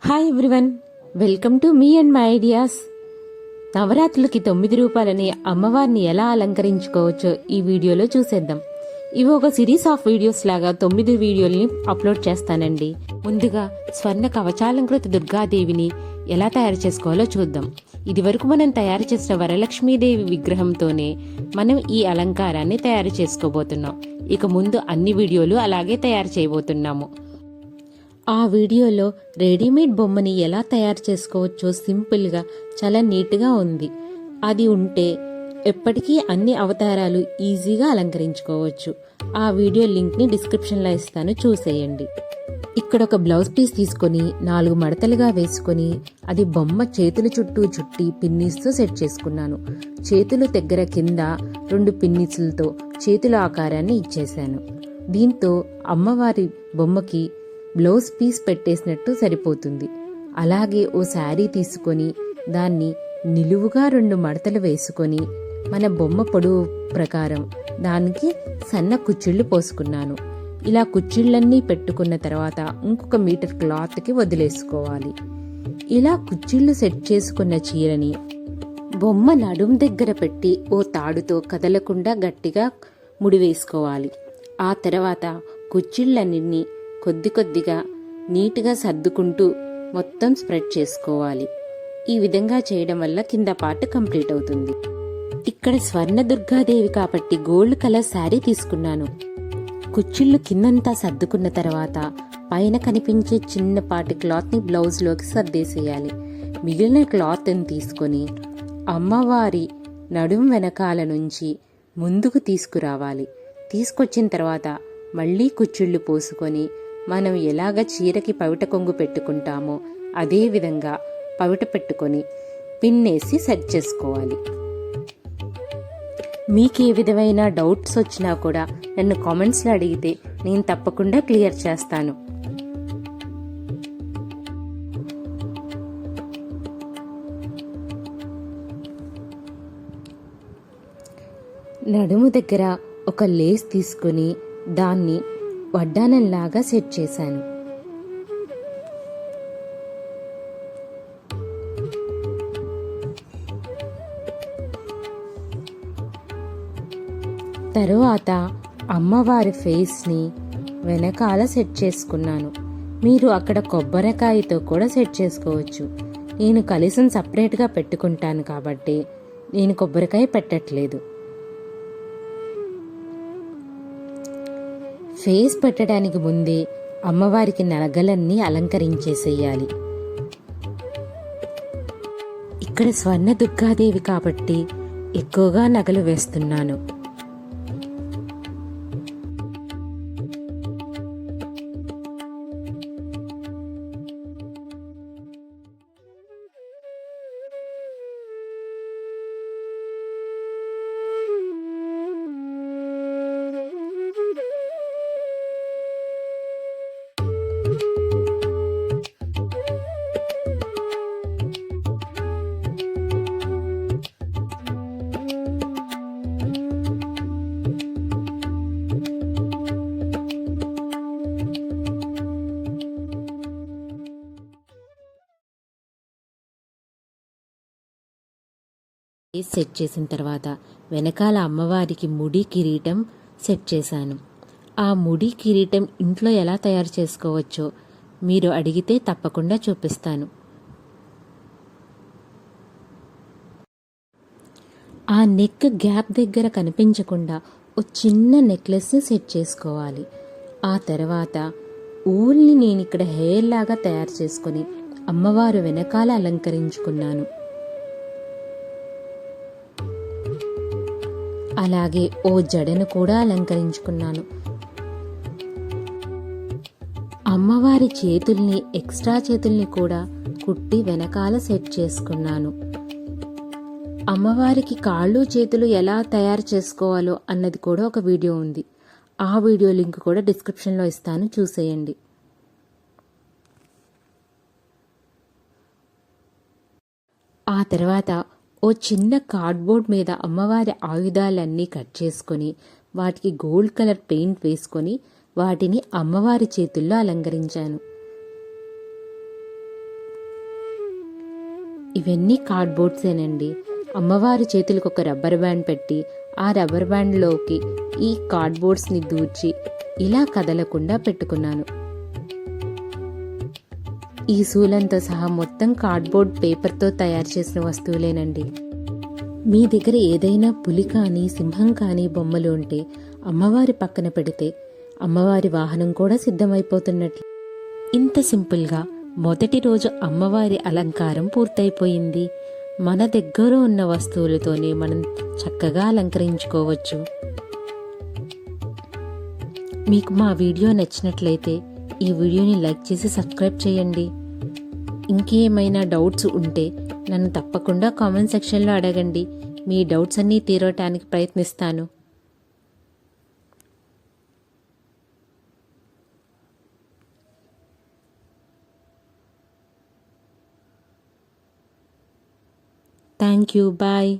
Hi everyone, welcome to me and my ideas. నవరాత్రులకి 9 రూపాయలని అమ్మవారిని ఎలా అలంకరించుకోవచ్చో ఈ వీడియోలో చూసేద్దాం. ఇవి ఒక సిరీస్ ఆఫ్ వీడియోస్ లాగా 9 వీడియోల్ని అప్లోడ్ చేస్తానండి. ముందుగా స్వర్ణ కవచాలంకృత దుర్గాదేవిని ఎలా తయారు చేసుకోవాలో చూద్దాం. ఇదివరకు మనం తయారు చేసిన వరలక్ష్మీదేవి విగ్రహంతోనే మనం ఈ అలంకారాన్ని తయారు చేసుకోబోతున్నాం. ఇక ముందు అన్ని వీడియోలు అలాగే తయారు చేయబోతున్నాము. ఆ వీడియోలో రెడీమేడ్ బొమ్మని ఎలా తయారు చేసుకోవచ్చో సింపుల్గా చాలా నీట్గా ఉంది. అది ఉంటే ఎప్పటికీ అన్ని అవతారాలు ఈజీగా అలంకరించుకోవచ్చు. ఆ వీడియో లింక్ని డిస్క్రిప్షన్లో ఇస్తాను, చూసేయండి. ఇక్కడ ఒక బ్లౌజ్ పీస్ తీసుకొని 4 మడతలుగా వేసుకొని అది బొమ్మ చేతుల చుట్టూ చుట్టి పిన్నీస్తో సెట్ చేసుకున్నాను. చేతుల దగ్గర కింద 2 పిన్నీసులతో చేతుల ఆకారాన్ని ఇచ్చేశాను. దీంతో అమ్మవారి బొమ్మకి బ్లౌజ్ పీస్ పెట్టేసినట్టు సరిపోతుంది. అలాగే ఓ శారీ తీసుకొని దాన్ని నిలువుగా 2 మడతలు వేసుకొని మన బొమ్మ పొడవు ప్రకారం దానికి సన్న కుచ్చిళ్ళు పోసుకున్నాను. ఇలా కుచ్చిళ్ళన్నీ పెట్టుకున్న తర్వాత ఇంకొక మీటర్ క్లాత్కి వదిలేసుకోవాలి. ఇలా కుచ్చిళ్ళు సెట్ చేసుకున్న చీరని బొమ్మ నడుం దగ్గర పెట్టి ఓ తాడుతో కదలకుండా గట్టిగా ముడివేసుకోవాలి. ఆ తర్వాత కుచ్చిళ్ళన్నింటినీ కొద్ది కొద్దిగా నీట్గా సర్దుకుంటూ మొత్తం స్ప్రెడ్ చేసుకోవాలి. ఈ విధంగా చేయడం వల్ల కింద పార్ట్ కంప్లీట్ అవుతుంది. ఇక్కడ స్వర్ణ దుర్గాదేవి కాబట్టి గోల్డ్ కలర్ శారీ తీసుకున్నాను. కుచ్చిళ్ళు కిందంతా సర్దుకున్న తర్వాత పైన కనిపించే చిన్నపాటి క్లాత్ని బ్లౌజ్లోకి సర్దేసేయాలి. మిగిలిన క్లాత్ని తీసుకొని అమ్మవారి నడుం వెనకాల నుంచి ముందుకు తీసుకురావాలి. తీసుకొచ్చిన తర్వాత మళ్ళీ కుచ్చిళ్ళు పోసుకొని మనం ఎలాగ చీరకి పవిట కొంగు పెట్టుకుంటామో అదే విధంగా పవిట పెట్టుకొని పిన్నేసి సెట్ చేసుకోవాలి. మీకు ఏ విధమైన డౌట్స్ వచ్చినా కూడా నన్ను కామెంట్స్లో అడిగితే నేను తప్పకుండా క్లియర్ చేస్తాను. నడుము దగ్గర ఒక లేస్ తీసుకొని దాన్ని వడ్డానంలాగా సెట్ చేశాను. తరువాత అమ్మవారి ఫేస్ని వెనకాల సెట్ చేసుకున్నాను. మీరు అక్కడ కొబ్బరికాయతో కూడా సెట్ చేసుకోవచ్చు. నేను కలశం సపరేట్గా పెట్టుకుంటాను కాబట్టి నేను కొబ్బరికాయ పెట్టట్లేదు. ఫేస్ పెట్టడానికి ముందే అమ్మవారికి నగలన్నీ అలంకరించేసేయాలి. ఇక్కడ స్వర్ణ దుర్గాదేవి కాబట్టి ఎక్కువగా నగలు వేస్తున్నాను. సెట్ చేసిన తర్వాత వెనకాల అమ్మవారికి ముడి కిరీటం సెట్ చేశాను. ఆ ముడి కిరీటం ఇంట్లో ఎలా తయారు చేసుకోవచ్చో మీరు అడిగితే తప్పకుండా చూపిస్తాను. ఆ నెక్ గ్యాప్ దగ్గర కనిపించకుండా ఒక చిన్న నెక్లెస్ని సెట్ చేసుకోవాలి. ఆ తర్వాత ఊల్ని నేను ఇక్కడ హెయిర్ లాగా తయారు చేసుకొని అమ్మవారు వెనకాల అలంకరించుకున్నాను. అలాగే ఓ జడను కూడా అలంకరించుకున్నాను. అమ్మవారి చేతుల్ని ఎక్స్ట్రా చేతుల్ని కూడా కుట్టి వెనకాల సెట్ చేసుకున్నాను. అమ్మవారికి కాళ్ళు చేతులు ఎలా తయారు చేసుకోవాలో అన్నది కూడా ఒక వీడియో ఉంది. ఆ వీడియో లింక్ కూడా డిస్క్రిప్షన్లో ఇస్తాను, చూసేయండి. ఆ తర్వాత ఓ చిన్న కార్డ్బోర్డ్ మీద అమ్మవారి ఆయుధాలన్నీ కట్ చేసుకొని వాటికి గోల్డ్ కలర్ పెయింట్ వేసుకొని వాటిని అమ్మవారి చేతుల్లో అలంకరించాను. ఇవన్నీ కార్డ్బోర్డ్సేనండి. అమ్మవారి చేతులకు ఒక రబ్బర్ బ్యాండ్ పెట్టి ఆ రబ్బర్ బ్యాండ్లోకి ఈ కార్డ్బోర్డ్స్ని దూర్చి ఇలా కదలకుండా పెట్టుకున్నాను. ఈ శూలంతో సహా మొత్తం కార్డ్బోర్డ్ పేపర్తో తయారు చేసిన వస్తువులేనండి. మీ దగ్గర ఏదైనా పులి కానీ సింహం కానీ బొమ్మలు ఉంటే అమ్మవారి పక్కన పెడితే అమ్మవారి వాహనం కూడా సిద్ధమైపోతున్నట్లు. ఇంత సింపుల్గా మొదటి రోజు అమ్మవారి అలంకారం పూర్తయిపోయింది. మన దగ్గర ఉన్న వస్తువులతోనే మనం చక్కగా అలంకరించుకోవచ్చు. మీకు మా వీడియో నచ్చినట్లయితే ఈ వీడియోని లైక్ చేసి సబ్స్క్రైబ్ చేయండి. ఇంకేమైనా డౌట్స్ ఉంటే నన్ను తప్పకుండా కామెంట్ సెక్షన్లో అడగండి. మీ డౌట్స్ అన్నీ తీరటానికి ప్రయత్నిస్తాను. Thank you. బాయ్.